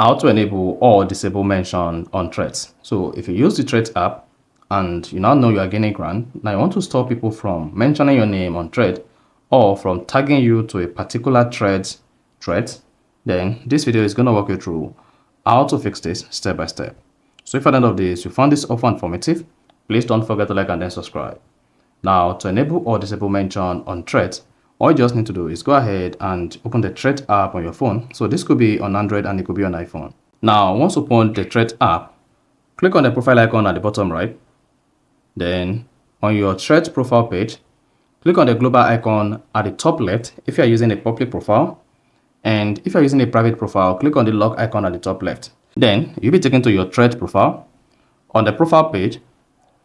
how to enable or disable mention on threads. So if you use the threads app and you now know you are gaining ground, now you want to stop people from mentioning your name on thread or from tagging you to a particular thread, then this video is going to walk you through how to fix this step by step. So if at the end of this you found this offer informative, please don't forget to like and then subscribe. Now, to enable or disable mention on threads, all you just need to do is go ahead and open the thread app on your phone. So this could be on Android and it could be on iPhone. Now, once you open the thread app, click on the profile icon at the bottom right. Then on your thread profile page, click on the global icon at the top left if you are using a public profile. And if you are using a private profile, click on the lock icon at the top left. Then you'll be taken to your thread profile. On the profile page,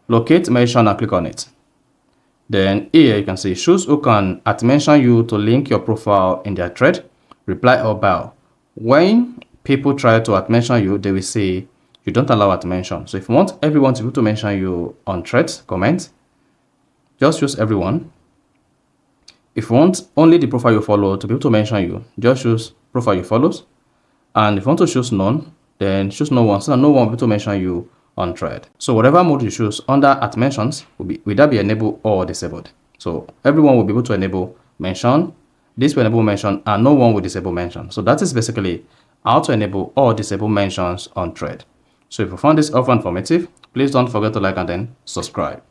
locate mention and click on it. Then here you can see choose who can mention you to link your profile in their thread, reply or bio. When people try to mention you, they will say you don't allow mention. So if you want everyone to be able to mention you on threads, comment, just choose everyone. If you want only the profile you follow to be able to mention you, just choose profile you follows. And if you want to choose none, then choose no one so that no one will be able to mention you on thread. So whatever mode you choose under mentions will either be enabled or disabled. So everyone will be able to enable mention, this will enable mention, and no one will disable mention. So that is basically how to enable or disable mentions on thread. So if you found this offer informative, please don't forget to like and then subscribe.